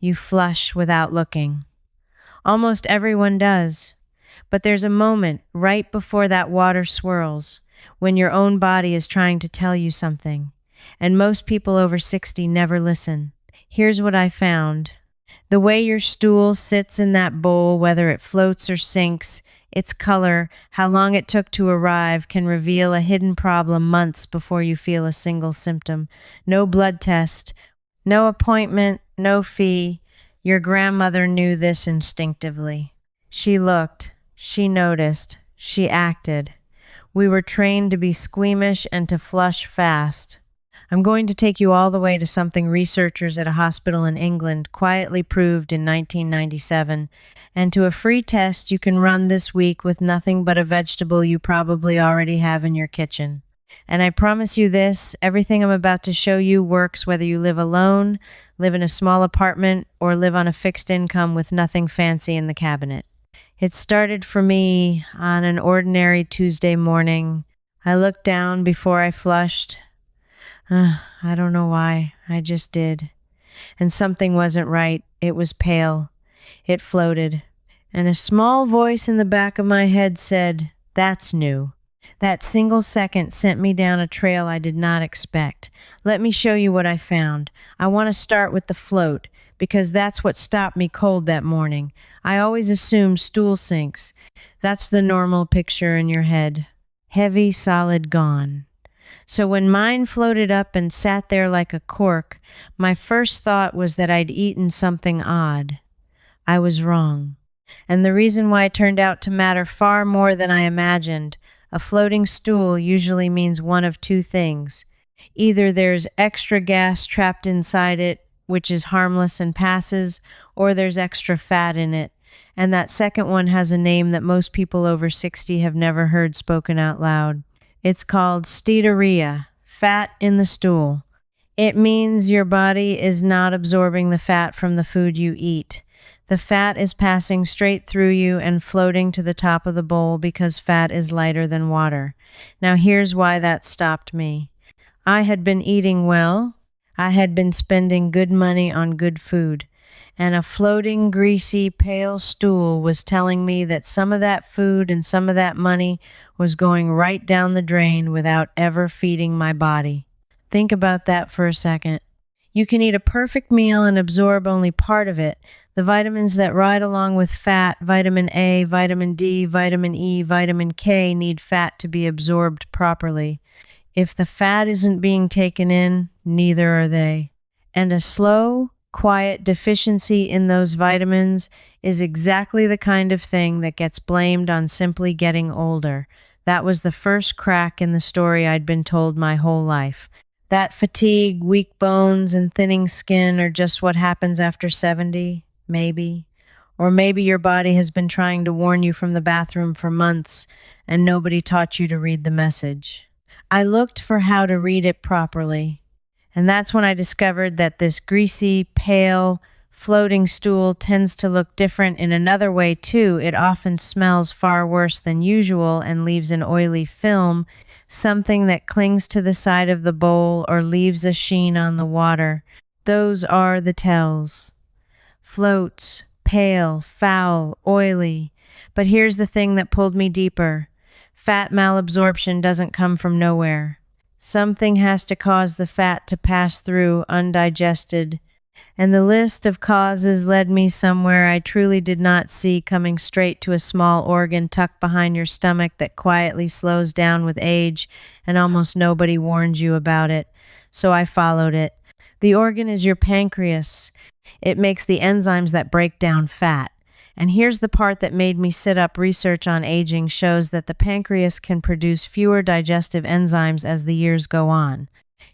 You flush without looking. Almost everyone does. But there's a moment right before that water swirls when your own body is trying to tell you something. And most people over 60 never listen. Here's what I found. The way your stool sits in that bowl, whether it floats or sinks, its color, how long it took to arrive, can reveal a hidden problem months before you feel a single symptom. No blood test, no appointment, no fee. Your grandmother knew this instinctively. She looked, she noticed, she acted. We were trained to be squeamish and to flush fast. I'm going to take you all the way to something researchers at a hospital in England quietly proved in 1997, and to a free test you can run this week with nothing but a vegetable you probably already have in your kitchen. And I promise you this, everything I'm about to show you works whether you live alone, live in a small apartment, or live on a fixed income with nothing fancy in the cabinet. It started for me on an ordinary Tuesday morning. I looked down before I flushed. I don't know why. I just did. And something wasn't right. It was pale. It floated. And a small voice in the back of my head said, "That's new." That single second sent me down a trail I did not expect. Let me show you what I found. I want to start with the float, because that's what stopped me cold that morning. I always assumed stool sinks. That's the normal picture in your head. Heavy, solid, gone. So when mine floated up and sat there like a cork, my first thought was that I'd eaten something odd. I was wrong. And the reason why it turned out to matter far more than I imagined. A floating stool usually means one of two things. Either there's extra gas trapped inside it, which is harmless and passes, or there's extra fat in it. And that second one has a name that most people over 60 have never heard spoken out loud. It's called steatorrhea, fat in the stool. It means your body is not absorbing the fat from the food you eat. The fat is passing straight through you and floating to the top of the bowl because fat is lighter than water. Now here's why that stopped me. I had been eating well. I had been spending good money on good food. And a floating, greasy, pale stool was telling me that some of that food and some of that money was going right down the drain without ever feeding my body. Think about that for a second. You can eat a perfect meal and absorb only part of it. The vitamins that ride along with fat, vitamin A, vitamin D, vitamin E, vitamin K, need fat to be absorbed properly. If the fat isn't being taken in, neither are they. And a slow, quiet deficiency in those vitamins is exactly the kind of thing that gets blamed on simply getting older. That was the first crack in the story I'd been told my whole life. That fatigue, weak bones, and thinning skin are just what happens after 70, maybe. Or maybe your body has been trying to warn you from the bathroom for months and nobody taught you to read the message. I looked for how to read it properly. And that's when I discovered that this greasy, pale, floating stool tends to look different in another way too. It often smells far worse than usual and leaves an oily film, something that clings to the side of the bowl or leaves a sheen on the water. Those are the tells. Floats, pale, foul, oily. But here's the thing that pulled me deeper. Fat malabsorption doesn't come from nowhere. Something has to cause the fat to pass through undigested, and the list of causes led me somewhere I truly did not see, coming straight to a small organ tucked behind your stomach that quietly slows down with age, and almost nobody warns you about it. So I followed it. The organ is your pancreas. It makes the enzymes that break down fat. And here's the part that made me sit up. Research on aging shows that the pancreas can produce fewer digestive enzymes as the years go on.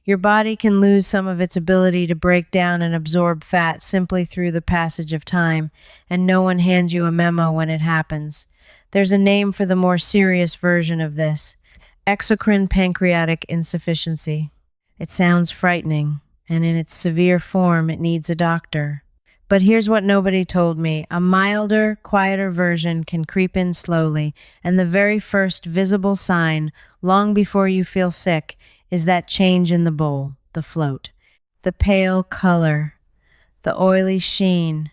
Your body can lose some of its ability to break down and absorb fat simply through the passage of time, and no one hands you a memo when it happens. There's a name for the more serious version of this: exocrine pancreatic insufficiency. It sounds frightening, and in its severe form, it needs a doctor. But here's what nobody told me. A milder, quieter version can creep in slowly, and the very first visible sign, long before you feel sick, is that change in the bowl, the float. The pale color, the oily sheen.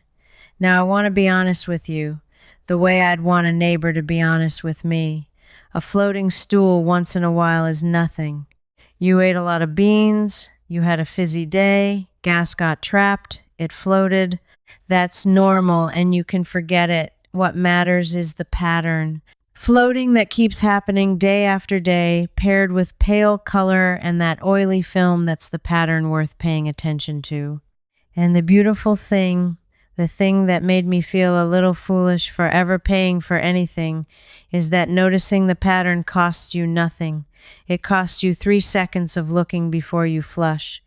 Now, I want to be honest with you, the way I'd want a neighbor to be honest with me. A floating stool once in a while is nothing. You ate a lot of beans, you had a fizzy day, gas got trapped, it floated. That's normal and you can forget it. What matters is the pattern. Floating that keeps happening day after day, paired with pale color and that oily film, that's the pattern worth paying attention to. And the beautiful thing, the thing that made me feel a little foolish for ever paying for anything, is that noticing the pattern costs you nothing. It costs you 3 seconds of looking before you flush.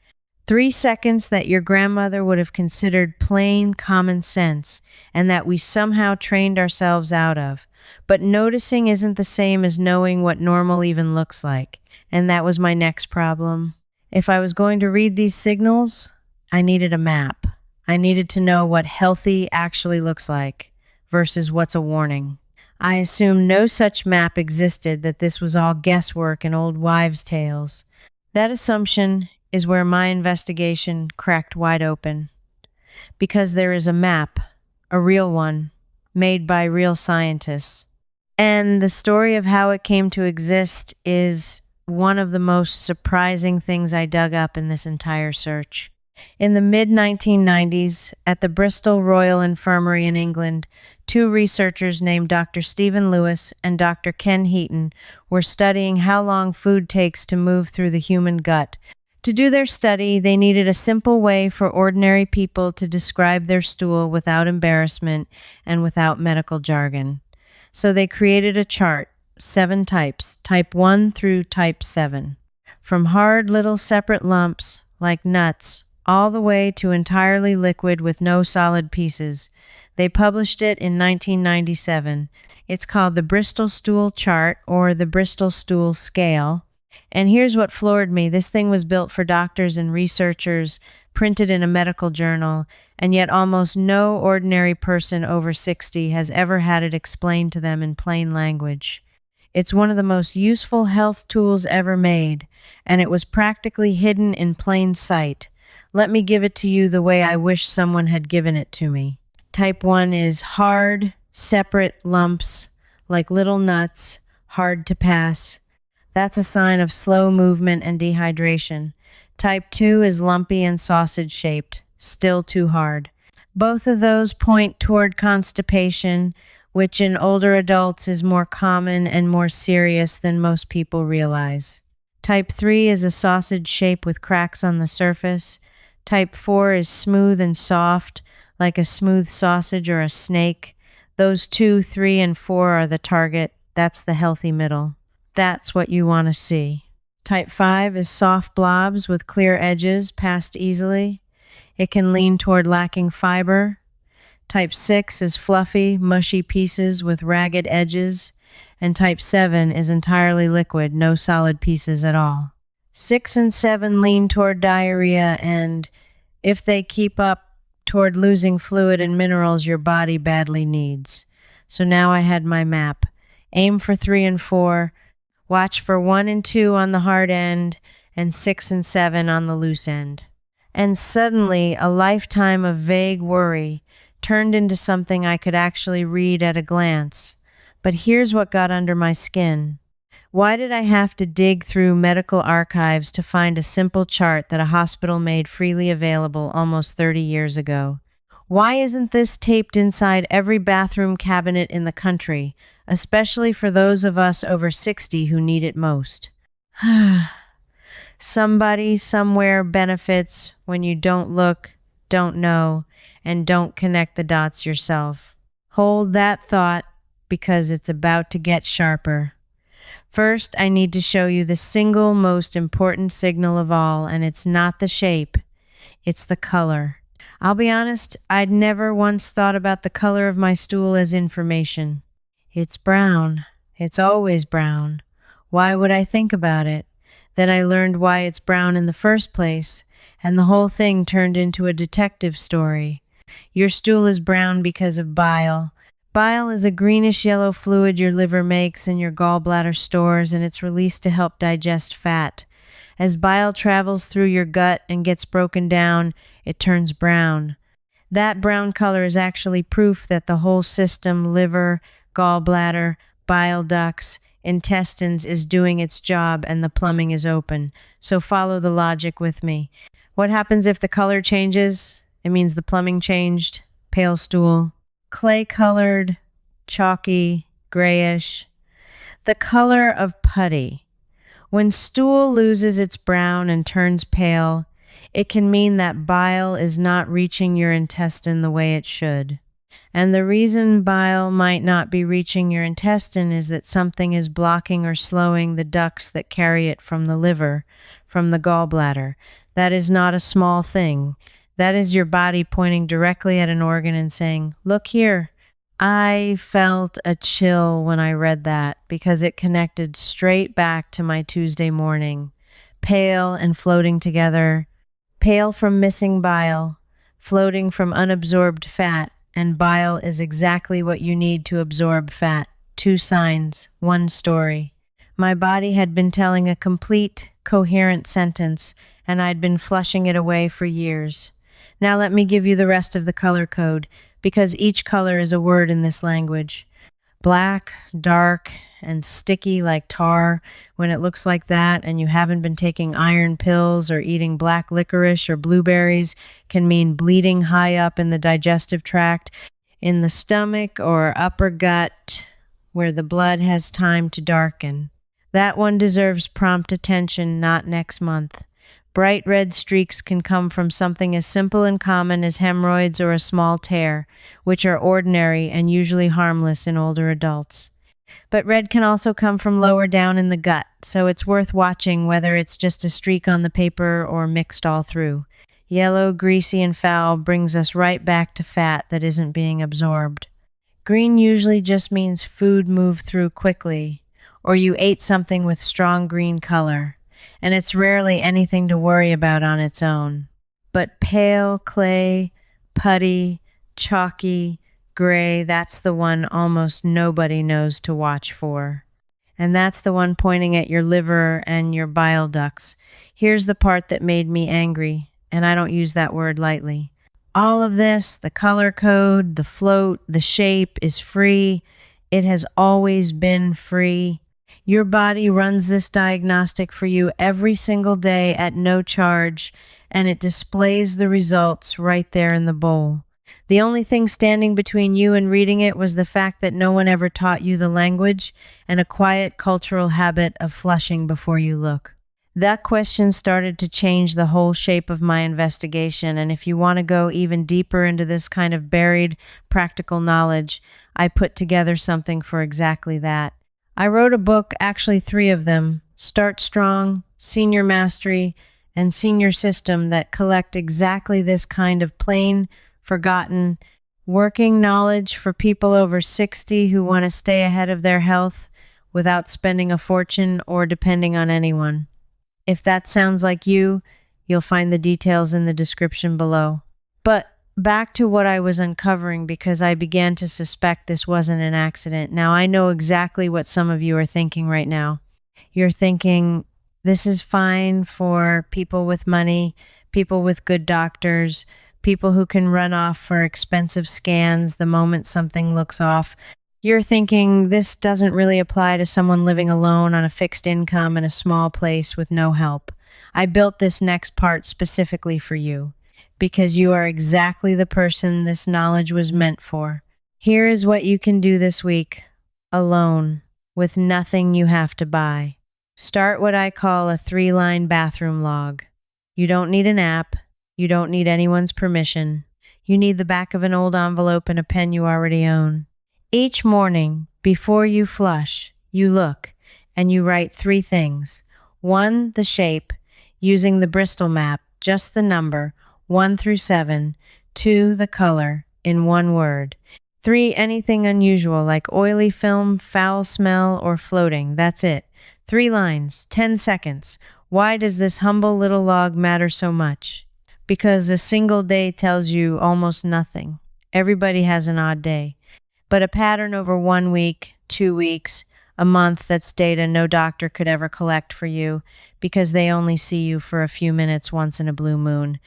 3 seconds that your grandmother would have considered plain common sense and that we somehow trained ourselves out of. But noticing isn't the same as knowing what normal even looks like. And that was my next problem. If I was going to read these signals, I needed a map. I needed to know what healthy actually looks like versus what's a warning. I assumed no such map existed, that this was all guesswork and old wives' tales. That assumption is where my investigation cracked wide open. Because there is a map, a real one, made by real scientists. And the story of how it came to exist is one of the most surprising things I dug up in this entire search. In the mid-1990s, at the Bristol Royal Infirmary in England, 2 researchers named Dr. Stephen Lewis and Dr. Ken Heaton were studying how long food takes to move through the human gut. To do their study, they needed a simple way for ordinary people to describe their stool without embarrassment and without medical jargon. So they created a chart, 7 types, type 1 through type 7. From hard little separate lumps, like nuts, all the way to entirely liquid with no solid pieces. They published it in 1997. It's called the Bristol Stool Chart, or the Bristol Stool Scale. And here's what floored me. This thing was built for doctors and researchers, printed in a medical journal, and yet almost no ordinary person over 60 has ever had it explained to them in plain language. It's one of the most useful health tools ever made, and it was practically hidden in plain sight. Let me give it to you the way I wish someone had given it to me. Type 1 is hard, separate lumps, like little nuts, hard to pass. That's a sign of slow movement and dehydration. Type 2 is lumpy and sausage-shaped, still too hard. Both of those point toward constipation, which in older adults is more common and more serious than most people realize. Type 3 is a sausage shape with cracks on the surface. Type 4 is smooth and soft, like a smooth sausage or a snake. Those 2, 3, and 4 are the target. That's the healthy middle. That's what you want to see. Type 5 is soft blobs with clear edges, passed easily. It can lean toward lacking fiber. Type 6 is fluffy, mushy pieces with ragged edges. And type 7 is entirely liquid, no solid pieces at all. 6 and 7 lean toward diarrhea and, if they keep up, toward losing fluid and minerals your body badly needs. So now I had my map. Aim for 3 and 4. Watch for 1 and 2 on the hard end and 6 and 7 on the loose end. And suddenly, a lifetime of vague worry turned into something I could actually read at a glance. But here's what got under my skin. Why did I have to dig through medical archives to find a simple chart that a hospital made freely available almost 30 years ago? Why isn't this taped inside every bathroom cabinet in the country, especially for those of us over 60 who need it most? Somebody somewhere benefits when you don't look, don't know, and don't connect the dots yourself. Hold that thought, because it's about to get sharper. First, I need to show you the single most important signal of all, and it's not the shape, it's the color. I'll be honest, I'd never once thought about the color of my stool as information. It's brown. It's always brown. Why would I think about it? Then I learned why it's brown in the first place, and the whole thing turned into a detective story. Your stool is brown because of bile. Bile is a greenish-yellow fluid your liver makes and your gallbladder stores, and it's released to help digest fat. As bile travels through your gut and gets broken down, it turns brown. That brown color is actually proof that the whole system, liver, gallbladder, bile ducts, intestines, is doing its job and the plumbing is open. So follow the logic with me. What happens if the color changes? It means the plumbing changed. Pale stool. Clay colored, chalky, grayish. The color of putty. When stool loses its brown and turns pale, it can mean that bile is not reaching your intestine the way it should. And the reason bile might not be reaching your intestine is that something is blocking or slowing the ducts that carry it from the liver, from the gallbladder. That is not a small thing. That is your body pointing directly at an organ and saying, "Look here." I felt a chill when I read that because it connected straight back to my Tuesday morning. Pale and floating together. Pale from missing bile, floating from unabsorbed fat, and bile is exactly what you need to absorb fat. Two signs, one story. My body had been telling a complete, coherent sentence, and I'd been flushing it away for years. Now let me give you the rest of the color code, because each color is a word in this language. Black, dark, and sticky like tar. When it looks like that and you haven't been taking iron pills or eating black licorice or blueberries, can mean bleeding high up in the digestive tract, in the stomach or upper gut, where the blood has time to darken. That one deserves prompt attention, not next month. Bright red streaks can come from something as simple and common as hemorrhoids or a small tear, which are ordinary and usually harmless in older adults. But red can also come from lower down in the gut, so it's worth watching whether it's just a streak on the paper or mixed all through. Yellow, greasy, and foul brings us right back to fat that isn't being absorbed. Green usually just means food moved through quickly, or you ate something with strong green color, and it's rarely anything to worry about on its own. But pale, clay, putty, chalky, gray, that's the one almost nobody knows to watch for. And that's the one pointing at your liver and your bile ducts. Here's the part that made me angry, and I don't use that word lightly. All of this, the color code, the float, the shape, is free. It has always been free. Your body runs this diagnostic for you every single day at no charge, and it displays the results right there in the bowl. The only thing standing between you and reading it was the fact that no one ever taught you the language and a quiet cultural habit of flushing before you look. That question started to change the whole shape of my investigation, and if you want to go even deeper into this kind of buried, practical knowledge, I put together something for exactly that. I wrote a book, actually 3 of them, Start Strong, Senior Mastery, and Senior System, that collect exactly this kind of plain, forgotten, working knowledge for people over 60 who want to stay ahead of their health without spending a fortune or depending on anyone. If that sounds like you, you'll find the details in the description below. But back to what I was uncovering, because I began to suspect this wasn't an accident. Now, I know exactly what some of you are thinking right now. You're thinking, this is fine for people with money, people with good doctors, people who can run off for expensive scans the moment something looks off. You're thinking this doesn't really apply to someone living alone on a fixed income in a small place with no help. I built this next part specifically for you, because you are exactly the person this knowledge was meant for. Here is what you can do this week, alone, with nothing you have to buy. Start what I call a 3-line bathroom log. You don't need an app. You don't need anyone's permission. You need the back of an old envelope and a pen you already own. Each morning, before you flush, you look and you write 3 things. 1, the shape, using the Bristol map, just the number, 1 through 7. 2, the color, in 1 word. 3, anything unusual like oily film, foul smell, or floating. That's it. 3 lines, 10 seconds. Why does this humble little log matter so much? Because a single day tells you almost nothing. Everybody has an odd day. But a pattern over 1 week, 2 weeks, A month, that's data no doctor could ever collect for you because they only see you for a few minutes once in a blue moon.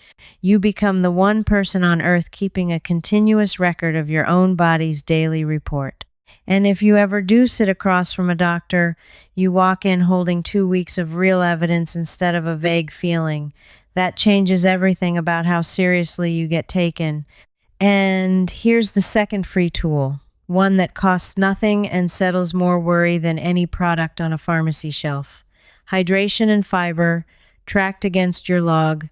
You become the one person on earth keeping a continuous record of your own body's daily report. And if you ever do sit across from a doctor, you walk in holding 2 weeks of real evidence instead of a vague feeling. That changes everything about how seriously you get taken. And here's the second free tool, one that costs nothing and settles more worry than any product on a pharmacy shelf. Hydration and fiber, tracked against your log.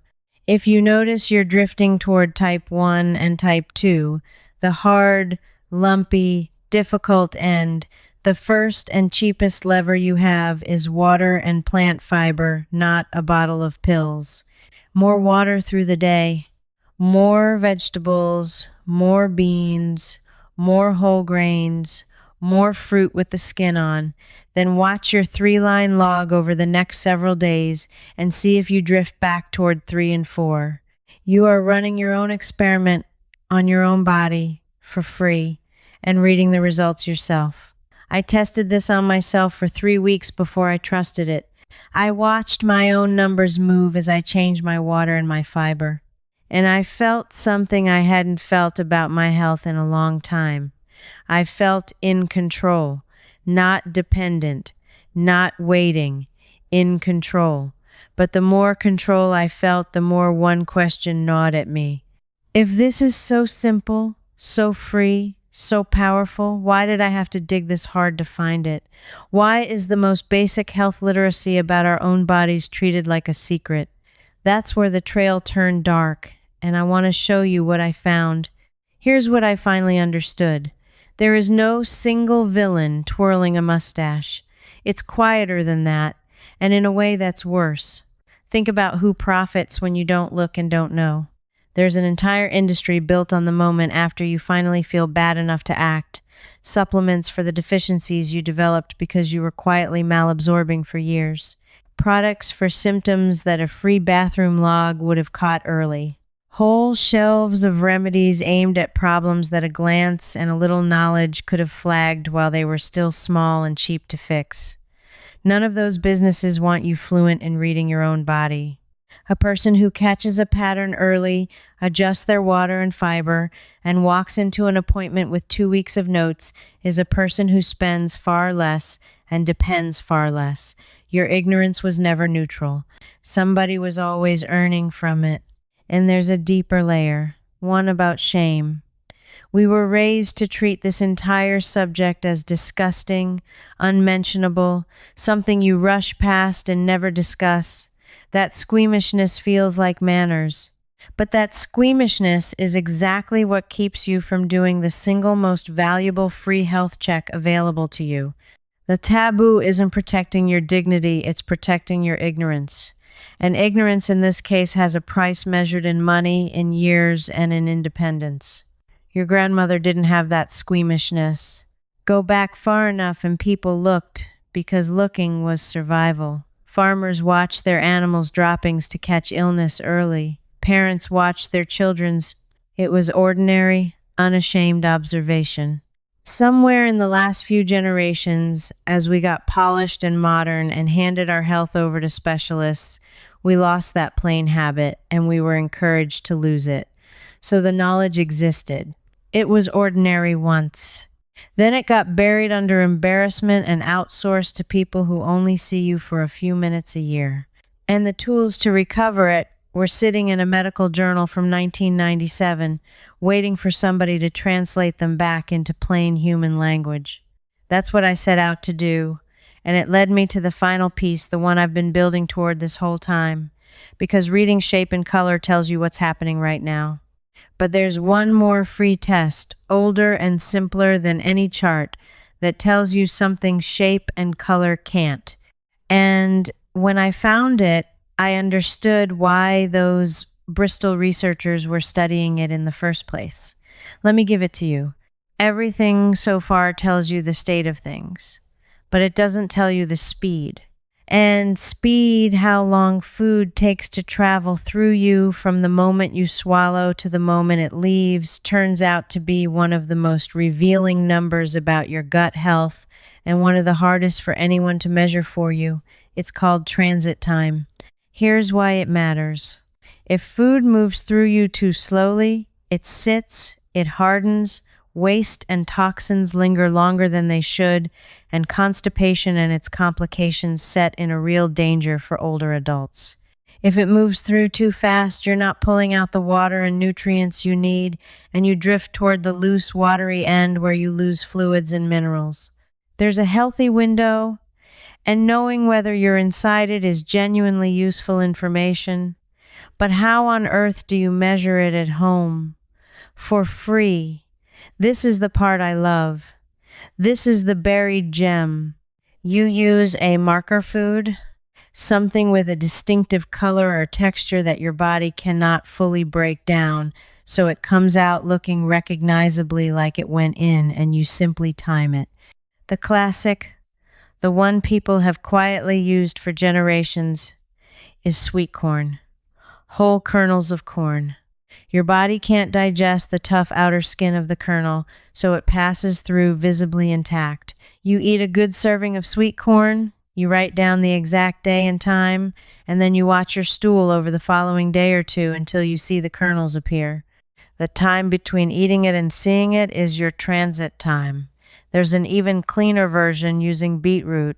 If you notice you're drifting toward type 1 and type 2, the hard, lumpy, difficult end, the first and cheapest lever you have is water and plant fiber, not a bottle of pills. More water through the day, more vegetables, more beans, more whole grains, more fruit with the skin on. Then watch your 3-line log over the next several days and see if you drift back toward 3 and 4. You are running your own experiment on your own body for free and reading the results yourself. I tested this on myself for 3 weeks before I trusted it. I watched my own numbers move as I changed my water and my fiber. And I felt something I hadn't felt about my health in a long time. I felt in control, not dependent, not waiting, in control. But the more control I felt, the more one question gnawed at me. If this is so simple, so free, so powerful, why did I have to dig this hard to find it? Why is the most basic health literacy about our own bodies treated like a secret? That's where the trail turned dark, and I want to show you what I found. Here's what I finally understood. There is no single villain twirling a mustache. It's quieter than that, and in a way that's worse. Think about who profits when you don't look and don't know. There's an entire industry built on the moment after you finally feel bad enough to act. Supplements for the deficiencies you developed because you were quietly malabsorbing for years. Products for symptoms that a free bathroom log would have caught early. Whole shelves of remedies aimed at problems that a glance and a little knowledge could have flagged while they were still small and cheap to fix. None of those businesses want you fluent in reading your own body. A person who catches a pattern early, adjusts their water and fiber, and walks into an appointment with 2 weeks of notes is a person who spends far less and depends far less. Your ignorance was never neutral. Somebody was always earning from it. And there's a deeper layer, one about shame. We were raised to treat this entire subject as disgusting, unmentionable, something you rush past and never discuss. That squeamishness feels like manners. But that squeamishness is exactly what keeps you from doing the single most valuable free health check available to you. The taboo isn't protecting your dignity, it's protecting your ignorance. And ignorance in this case has a price measured in money, in years, and in independence. Your grandmother didn't have that squeamishness. Go back far enough and people looked, because looking was survival. Farmers watched their animals' droppings to catch illness early. Parents watched their children's. It was ordinary, unashamed observation. Somewhere in the last few generations, as we got polished and modern and handed our health over to specialists, we lost that plain habit and we were encouraged to lose it. So the knowledge existed. It was ordinary once. Then it got buried under embarrassment and outsourced to people who only see you for a few minutes a year. And the tools to recover it were sitting in a medical journal from 1997, waiting for somebody to translate them back into plain human language. That's what I set out to do, and it led me to the final piece, the one I've been building toward this whole time, because reading shape and color tells you what's happening right now. But there's one more free test, older and simpler than any chart, that tells you something shape and color can't. And when I found it, I understood why those Bristol researchers were studying it in the first place. Let me give it to you. Everything so far tells you the state of things, but it doesn't tell you the speed. And speed, how long food takes to travel through you from the moment you swallow to the moment it leaves, turns out to be one of the most revealing numbers about your gut health and one of the hardest for anyone to measure for you. It's called transit time. Here's why it matters. If food moves through you too slowly, it sits, it hardens, waste and toxins linger longer than they should, and constipation and its complications set in a real danger for older adults. If it moves through too fast, you're not pulling out the water and nutrients you need, and you drift toward the loose, watery end where you lose fluids and minerals. There's a healthy window, and knowing whether you're inside it is genuinely useful information. But how on earth do you measure it at home? For free. This is the part I love. This is the buried gem. You use a marker food, something with a distinctive color or texture that your body cannot fully break down, so it comes out looking recognizably like it went in, and you simply time it. The classic, the one people have quietly used for generations, is sweet corn. Whole kernels of corn. Your body can't digest the tough outer skin of the kernel, so it passes through visibly intact. You eat a good serving of sweet corn, you write down the exact day and time, and then you watch your stool over the following day or two until you see the kernels appear. The time between eating it and seeing it is your transit time. There's an even cleaner version using beetroot.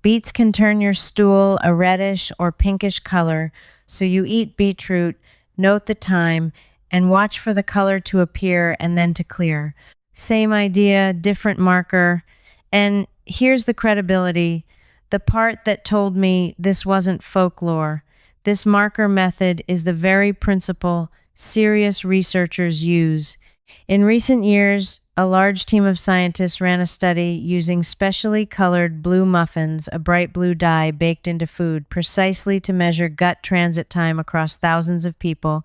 Beets can turn your stool a reddish or pinkish color, so you eat beetroot, note the time, and watch for the color to appear and then to clear. Same idea, different marker. And here's the credibility, the part that told me this wasn't folklore. This marker method is the very principle serious researchers use. In recent years, a large team of scientists ran a study using specially colored blue muffins, a bright blue dye baked into food, precisely to measure gut transit time across thousands of people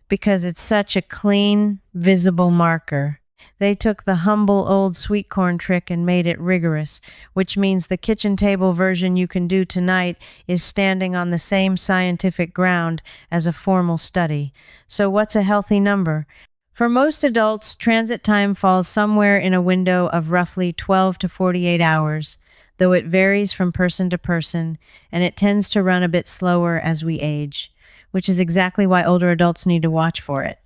because it's such a clean, visible marker. They took the humble old sweet corn trick and made it rigorous, which means the kitchen table version you can do tonight is standing on the same scientific ground as a formal study. So what's a healthy number? For most adults, transit time falls somewhere in a window of roughly 12 to 48 hours, though it varies from person to person, and it tends to run a bit slower as we age, which is exactly why older adults need to watch for it.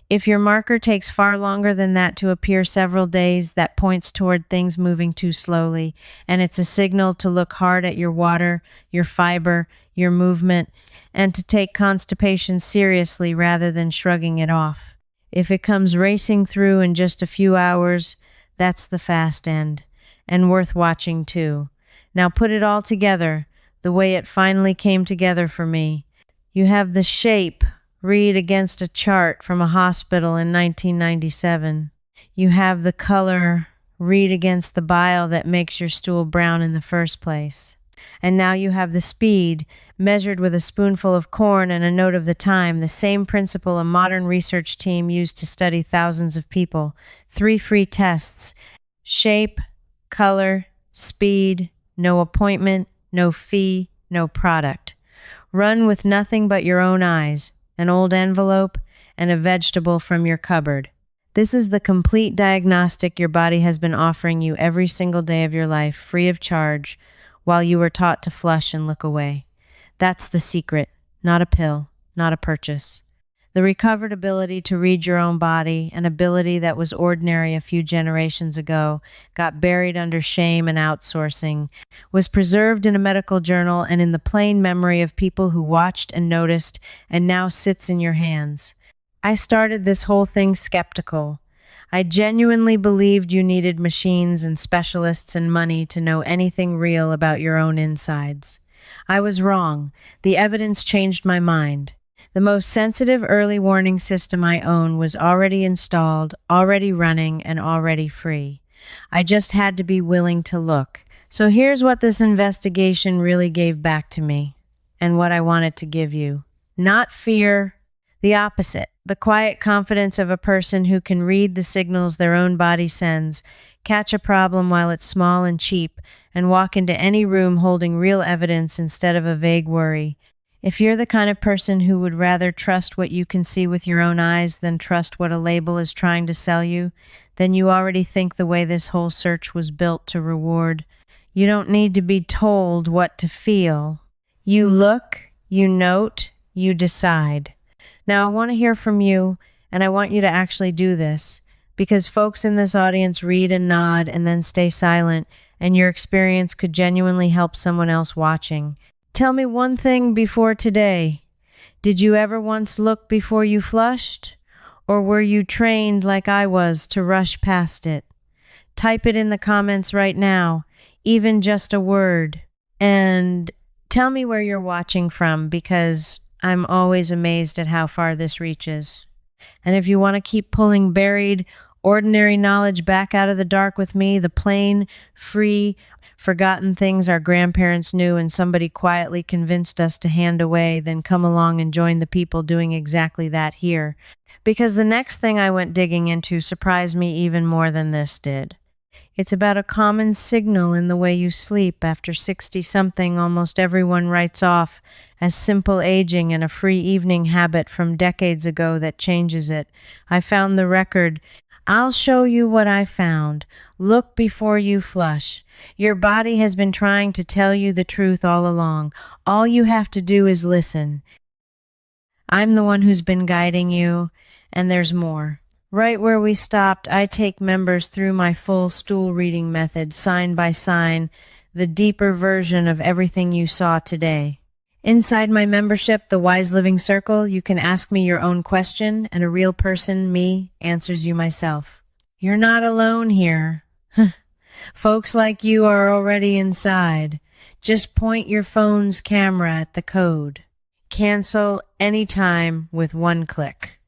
If your marker takes far longer than that to appear several days, that points toward things moving too slowly, and it's a signal to look hard at your water, your fiber, your movement, and to take constipation seriously rather than shrugging it off. If it comes racing through in just a few hours, that's the fast end, and worth watching too. Now put it all together, the way it finally came together for me. You have the shape, read against a chart from a hospital in 1997. You have the color, read against the bile that makes your stool brown in the first place. And now you have the speed, measured with a spoonful of corn and a note of the time, the same principle a modern research team used to study thousands of people. 3 free tests: shape, color, speed, no appointment, no fee, no product. Run with nothing but your own eyes, an old envelope, and a vegetable from your cupboard. This is the complete diagnostic your body has been offering you every single day of your life, free of charge, while you were taught to flush and look away. That's the secret, not a pill, not a purchase. The recovered ability to read your own body, an ability that was ordinary a few generations ago, got buried under shame and outsourcing, was preserved in a medical journal and in the plain memory of people who watched and noticed, and now sits in your hands. I started this whole thing skeptical. I genuinely believed you needed machines and specialists and money to know anything real about your own insides. I was wrong. The evidence changed my mind. The most sensitive early warning system I own was already installed, already running, and already free. I just had to be willing to look. So here's what this investigation really gave back to me, and what I wanted to give you. Not fear, the opposite. The quiet confidence of a person who can read the signals their own body sends, catch a problem while it's small and cheap, and walk into any room holding real evidence instead of a vague worry. If you're the kind of person who would rather trust what you can see with your own eyes than trust what a label is trying to sell you, then you already think the way this whole search was built to reward You don't need to be told what to feel. You look, you note, you decide. Now, I want to hear from you, and I want you to actually do this because folks in this audience read and nod and then stay silent, and your experience could genuinely help someone else watching. Tell me one thing before today. Did you ever once look before you flushed? Or were you trained like I was to rush past it? Type it in the comments right now, even just a word. And tell me where you're watching from because I'm always amazed at how far this reaches. And if you want to keep pulling buried, ordinary knowledge back out of the dark with me, the plain, free, forgotten things our grandparents knew and somebody quietly convinced us to hand away, then come along and join the people doing exactly that here. Because the next thing I went digging into surprised me even more than this did. It's about a common signal in the way you sleep. After 60-something, almost everyone writes off as simple aging and a free evening habit from decades ago that changes it. I found the record. I'll show you what I found. Look before you flush. Your body has been trying to tell you the truth all along. All you have to do is listen. I'm the one who's been guiding you, and there's more. Right where we stopped, I take members through my full stool reading method, sign by sign, the deeper version of everything you saw today. Inside my membership, the Wise Living Circle, you can ask me your own question, and a real person, me, answers you myself. You're not alone here. Folks like you are already inside. Just point your phone's camera at the code. Cancel anytime with one click.